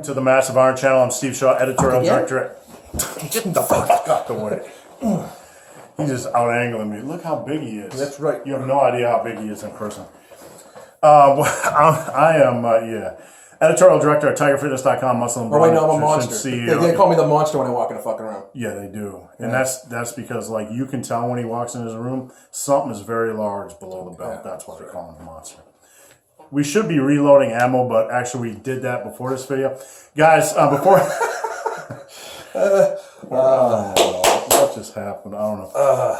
To the Massive Iron Channel. I'm Steve Shaw, editorial director. Get the fuck out the way. He's just out angling me. Look how big he is. That's right. You have no idea how big he is in person. I am, editorial director at TigerFitness.com, Muscle and Oh, wait, Body no, I'm a Nutrition monster. CEO. They call me the monster when I walk in a fucking room. Yeah, they do. And that's because, like, you can tell when he walks in his room, something is very large below the belt. That's why they call him the monster. We should be reloading ammo, but actually we did that before this video. Guys, before... what just happened? I don't know.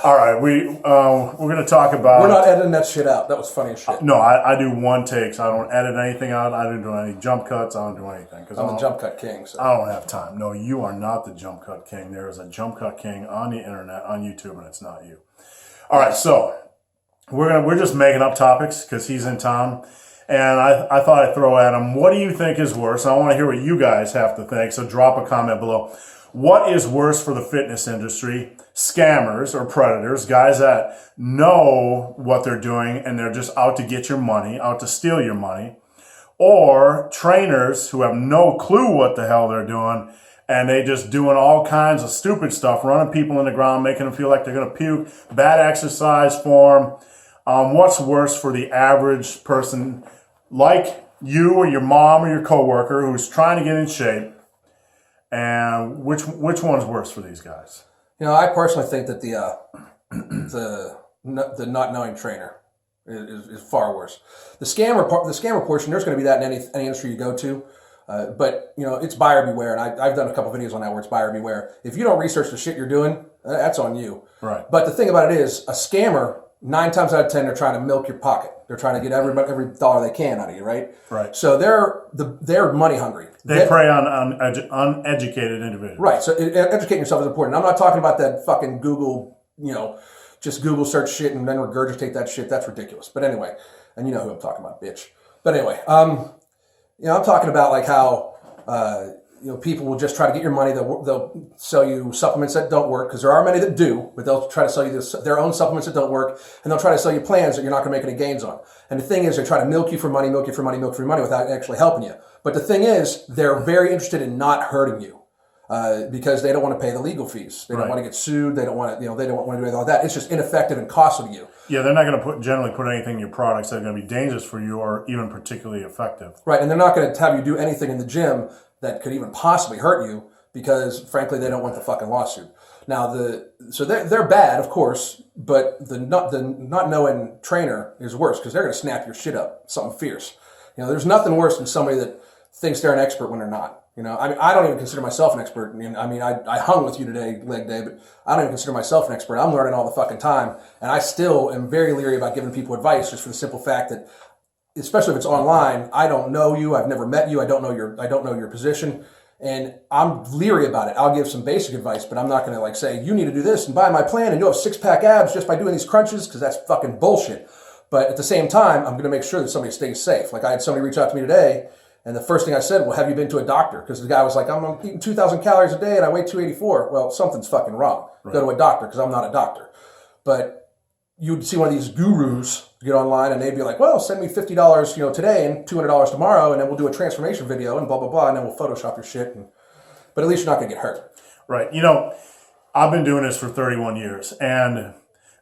All right, we're going to talk about... We're not editing that shit out. That was funny as shit. No, I do one takes. I don't edit anything out. I don't do any jump cuts. I don't do anything. I'm the jump cut king. So. I don't have time. No, you are not the jump cut king. There is a jump cut king on the internet, on YouTube, and it's not you. All right, so we're just making up topics because he's in town. And I thought I'd throw at him, what do you think is worse? I want to hear what you guys have to think, so drop a comment below. What is worse for the fitness industry? Scammers or predators, guys that know what they're doing and they're just out to get your money, out to steal your money, or trainers who have no clue what the hell they're doing and they just doing all kinds of stupid stuff, running people in the ground, making them feel like they're going to puke, bad exercise form. What's worse for the average person like you or your mom or your coworker who's trying to get in shape? And which one's worse for these guys? You know, I personally think that the not knowing trainer is far worse. The scammer portion, there's going to be that in any industry you go to. But, you know, it's buyer beware. And I've done a couple videos on that where it's buyer beware. If you don't research the shit you're doing, that's on you. Right. But the thing about it is, a scammer, 9 times out of 10, they're trying to milk your pocket. They're trying to get every dollar they can out of you, right? Right. So they're money hungry. They prey on uneducated individuals. Right. So educating yourself is important. I'm not talking about that fucking Google, just Google search shit and then regurgitate that shit. That's ridiculous. But anyway, and you know who I'm talking about, bitch. But anyway, I'm talking about like how people will just try to get your money. They'll sell you supplements that don't work, because there are many that do, but they'll try to sell you their own supplements that don't work, and they'll try to sell you plans that you're not going to make any gains on. And the thing is, they try to milk you for money without actually helping you. But the thing is, they're very interested in not hurting you because they don't want to pay the legal fees. They don't want to get sued. They don't want to, they don't want to do anything like that. It's just ineffective and costly to you. Yeah, they're not going to generally put anything in your products that are going to be dangerous for you or even particularly effective. Right, and they're not going to have you do anything in the gym that could even possibly hurt you because, frankly, they don't want the fucking lawsuit. Now, so they're bad, of course, but the not knowing trainer is worse because they're going to snap your shit up, something fierce. There's nothing worse than somebody that thinks they're an expert when they're not. I don't even consider myself an expert. I hung with you today, leg day, but I don't even consider myself an expert. I'm learning all the fucking time, and I still am very leery about giving people advice just for the simple fact that, especially if it's online, I don't know you, I've never met you, I don't know your position, and I'm leery about it. I'll give some basic advice, but I'm not going to say, you need to do this and buy my plan and you'll have 6-pack abs just by doing these crunches, because that's fucking bullshit. But at the same time, I'm going to make sure that somebody stays safe. Like, I had somebody reach out to me today, and the first thing I said, well, have you been to a doctor? Because the guy was like, I'm eating 2,000 calories a day and I weigh 284. Well, something's fucking wrong. Right. Go to a doctor, because I'm not a doctor. But you'd see one of these gurus get online and they'd be like, well, send me $50 today and $200 tomorrow, and then we'll do a transformation video and blah, blah, blah, and then we'll Photoshop your shit. But at least you're not going to get hurt. Right. I've been doing this for 31 years, and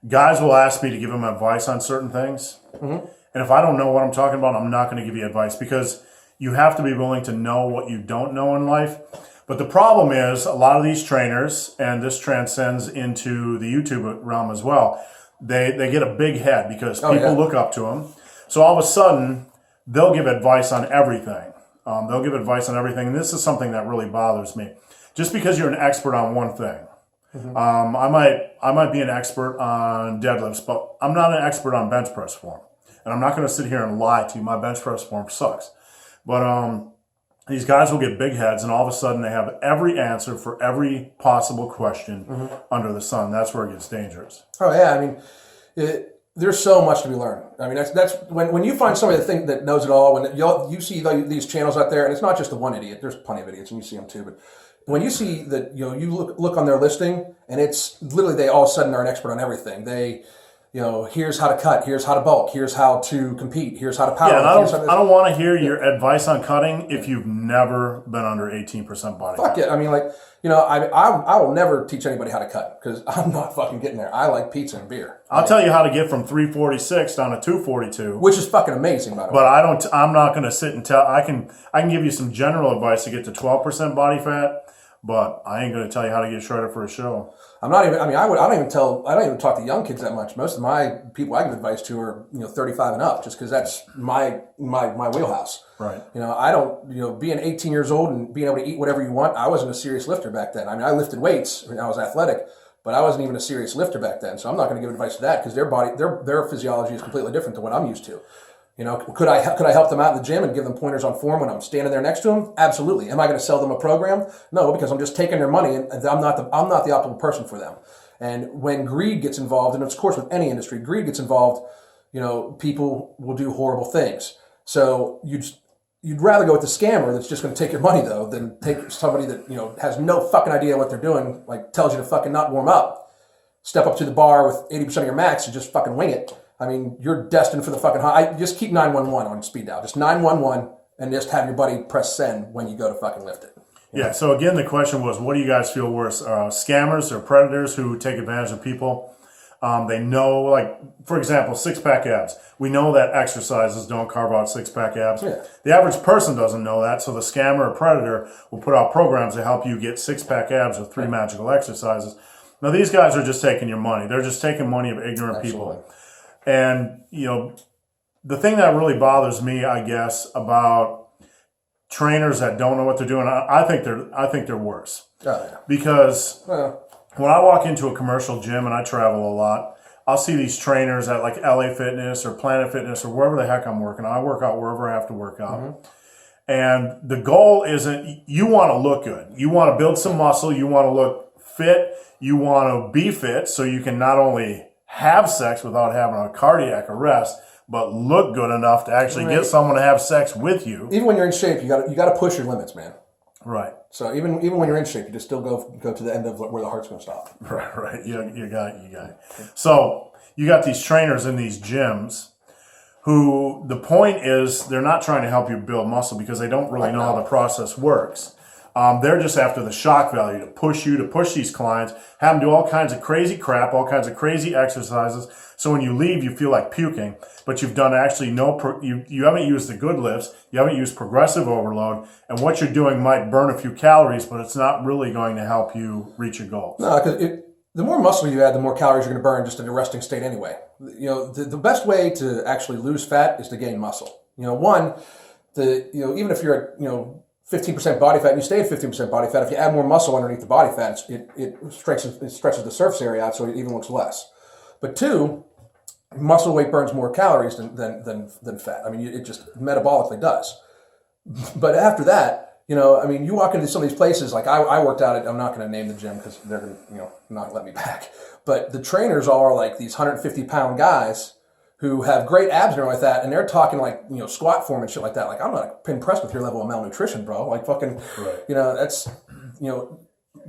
guys will ask me to give them advice on certain things. Mm-hmm. And if I don't know what I'm talking about, I'm not going to give you advice, because you have to be willing to know what you don't know in life. But the problem is, a lot of these trainers, and this transcends into the YouTube realm as well, they get a big head because people look up to them. So all of a sudden, they'll give advice on everything. And this is something that really bothers me. Just because you're an expert on one thing. Mm-hmm. I might be an expert on deadlifts, but I'm not an expert on bench press form. And I'm not going to sit here and lie to you. My bench press form sucks. But these guys will get big heads, and all of a sudden they have every answer for every possible question under the sun. That's where it gets dangerous. Oh yeah, there's so much to be learned. That's when you find somebody that knows it all. When you see these channels out there, and it's not just the one idiot. There's plenty of idiots, and you see them too. But when you see that, you look on their listing, and it's literally they all of a sudden are an expert on everything. here's how to cut, here's how to bulk, here's how to compete, here's how to power. Yeah, and I don't want to hear your advice on cutting if you've never been under 18% body fat. Fuck it. I mean, like, I will never teach anybody how to cut because I'm not fucking getting there. I like pizza and beer. I'll tell you how to get from 346 down to 242, which is fucking amazing, by the way. But I'm not going to sit and tell. I can give you some general advice to get to 12% body fat, but I ain't going to tell you how to get shredded for a show. I'm not even. I mean, I don't even talk to young kids that much. Most of my people I give advice to are 35 and up, just because that's my wheelhouse. Right. I don't. Being 18 years old and being able to eat whatever you want. I wasn't a serious lifter back then. I mean, I lifted weights and I was athletic, but I wasn't even a serious lifter back then. So I'm not going to give advice to that because their physiology is completely different to what I'm used to. Could I help them out in the gym and give them pointers on form when I'm standing there next to them? Absolutely. Am I going to sell them a program? No, because I'm just taking their money and I'm not the optimal person for them. And when greed gets involved, and of course with any industry, greed gets involved, people will do horrible things. So you'd rather go with the scammer that's just going to take your money though than take somebody that has no fucking idea what they're doing, like tells you to fucking not warm up, step up to the bar with 80% of your max and just fucking wing it. I mean, you're destined for the fucking high. Just keep 911 on speed dial. Just 911 and just have your buddy press send when you go to fucking lift it. Yeah, so again, the question was, what do you guys feel worse? Scammers or predators who take advantage of people? They know, like, for example, six-pack abs. We know that exercises don't carve out six-pack abs. Yeah. The average person doesn't know that, so the scammer or predator will put out programs to help you get six-pack abs with 3 magical exercises. Now, these guys are just taking your money. They're just taking money of ignorant people. And, the thing that really bothers me, I guess, about trainers that don't know what they're doing, I think they're worse. Oh, yeah. Because when I walk into a commercial gym, and I travel a lot, I'll see these trainers at like LA Fitness or Planet Fitness or wherever the heck I'm working. I work out wherever I have to work out. Mm-hmm. And the goal isn't, you want to look good. You want to build some muscle. You want to look fit. You want to be fit so you can not only have sex without having a cardiac arrest, but look good enough to actually get someone to have sex with you. Even when you're in shape, you got to push your limits, man. Right. So even when you're in shape, you just still go to the end of where the heart's going to stop. Right. You got it. So you got these trainers in these gyms who the point is they're not trying to help you build muscle because they don't really know how the process works. They're just after the shock value to push these clients, have them do all kinds of crazy crap, all kinds of crazy exercises. So when you leave, you feel like puking, but you've done actually you haven't used the good lifts, you haven't used progressive overload, and what you're doing might burn a few calories, but it's not really going to help you reach your goals. No, because the more muscle you add, the more calories you're going to burn just in a resting state anyway. The best way to actually lose fat is to gain muscle. Even if you're at 15% body fat, and you stay at 15% body fat, if you add more muscle underneath the body fat, it stretches the surface area out so it even looks less. But 2, muscle weight burns more calories than fat. I mean, it just metabolically does. But after that, you walk into some of these places, like I worked out at, I'm not going to name the gym because they're going to, not let me back. But the trainers are like these 150-pound guys who have great abs and everything like that, and they're talking like, squat form and shit like that. Like, I'm not impressed with your level of malnutrition, bro. Like, fucking, that's,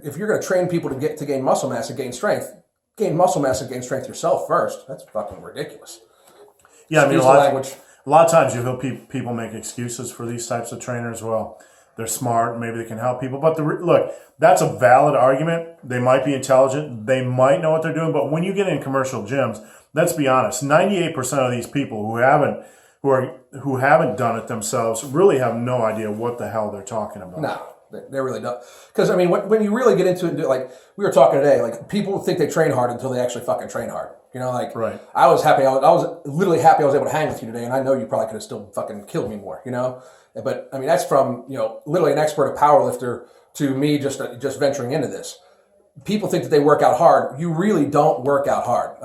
if you're going to train people to gain muscle mass and gain strength, gain muscle mass and gain strength yourself first. That's fucking ridiculous. Yeah, a lot of times you hear people make excuses for these types of trainers. Well, they're smart, maybe they can help people. But look, that's a valid argument. They might be intelligent. They might know what they're doing. But when you get in commercial gyms, let's be honest, 98% of these people who haven't done it themselves really have no idea what the hell they're talking about. No, they really don't. Because, when you really get into it, like we were talking today, like people think they train hard until they actually fucking train hard. Right. I was happy. I was literally happy I was able to hang with you today, and I know you probably could have still fucking killed me more, But, that's from, literally an expert, a power lifter, to me just venturing into this. People think that they work out hard. You really don't work out hard.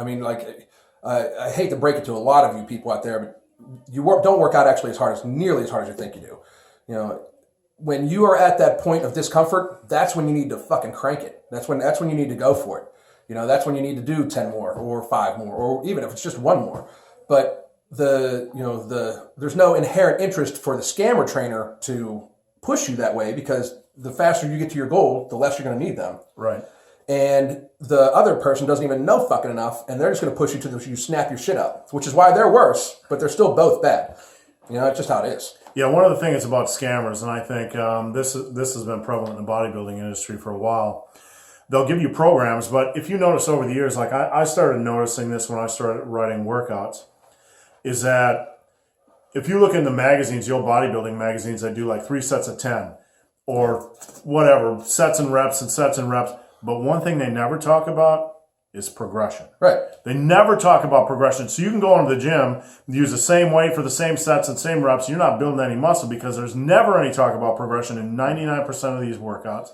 I hate to break it to a lot of you people out there, but you don't work out actually nearly as hard as you think you do. When you are at that point of discomfort, that's when you need to fucking crank it. That's when you need to go for it. That's when you need to do 10 more or 5 more, or even if it's just 1 more. But there's no inherent interest for the scammer trainer to push you that way, because the faster you get to your goal, the less you're going to need them. Right. and the other person doesn't even know fucking enough, and they're just going to push you to you snap your shit up, which is why they're worse, but they're still both bad. You know, it's just how it is. Yeah, one of the things about scammers, and I think this has been prevalent in the bodybuilding industry for a while. They'll give you programs, but if you notice over the years, like I started noticing this when I started writing workouts, is that if you look in the magazines, the old bodybuilding magazines, they do like 3 sets of 10 or whatever, sets and reps and sets and reps. But one thing they never talk about is progression. Right. They never talk about progression. So you can go into the gym, use the same weight for the same sets and same reps. You're not building any muscle because there's never any talk about progression in 99% of these workouts.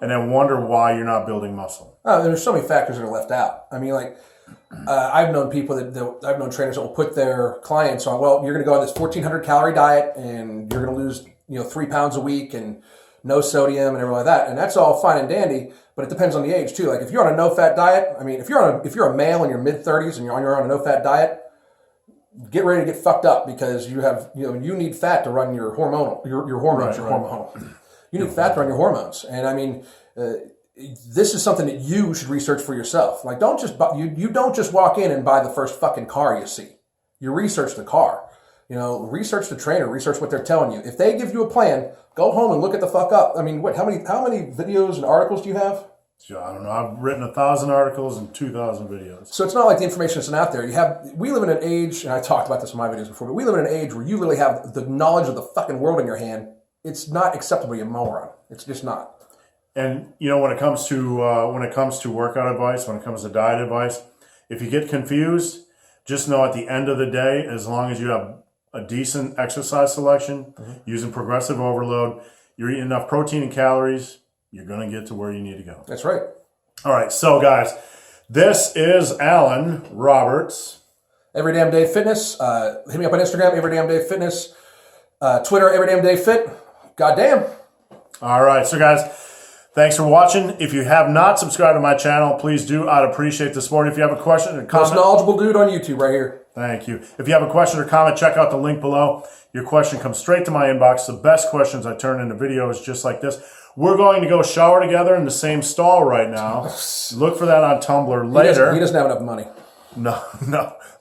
And then wonder why you're not building muscle. Oh, there's so many factors that are left out. I mean, like, I've known people I've known trainers that will put their clients on, well, you're going to go on this 1,400 calorie diet and you're going to lose, 3 pounds a week and no sodium and everything like that. And that's all fine and dandy, but it depends on the age too. Like if you're on a no-fat diet, I mean, if you're a male in your mid-30s and you're on a no-fat diet, get ready to get fucked up because you need fat to run your hormonal, your hormones, Right. hormonal. You need fat to run your hormones. And I mean, this is something that you should research for yourself. Like, you don't just walk in and buy the first fucking car you see. You research the car. Research the trainer, research what they're telling you. If they give you a plan, go home and look it the fuck up. I mean, how many videos and articles do you have? I don't know. I've written 1,000 articles and 2,000 videos. So it's not like the information isn't out there. We live in an age, and I talked about this in my videos before, but we live in an age where you literally have the knowledge of the fucking world in your hand. It's not acceptable, you moron. It's just not. And when it comes to workout advice, when it comes to diet advice, if you get confused, just know at the end of the day, as long as you have a decent exercise selection, using progressive overload, you're eating enough protein and calories, you're going to get to where you need to go. That's right. All right, so guys, this is Alan Roberts. Every Damn Day Fitness. Hit me up on Instagram, Every Damn Day Fitness. Twitter, Every Damn Day Fit. Goddamn. All right, so guys, thanks for watching. If you have not subscribed to my channel, please do. I'd appreciate the support. If you have a question or comment. Most knowledgeable dude on YouTube right here. Thank you. If you have a question or comment, check out the link below. Your question comes straight to my inbox. The best questions I turn into videos just like this. We're going to go shower together in the same stall right now. Look for that on Tumblr later. He doesn't have enough money. No.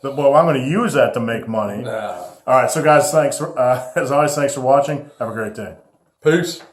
Well, I'm going to use that to make money. Nah. All right, so guys, thanks. As always, thanks for watching. Have a great day. Peace.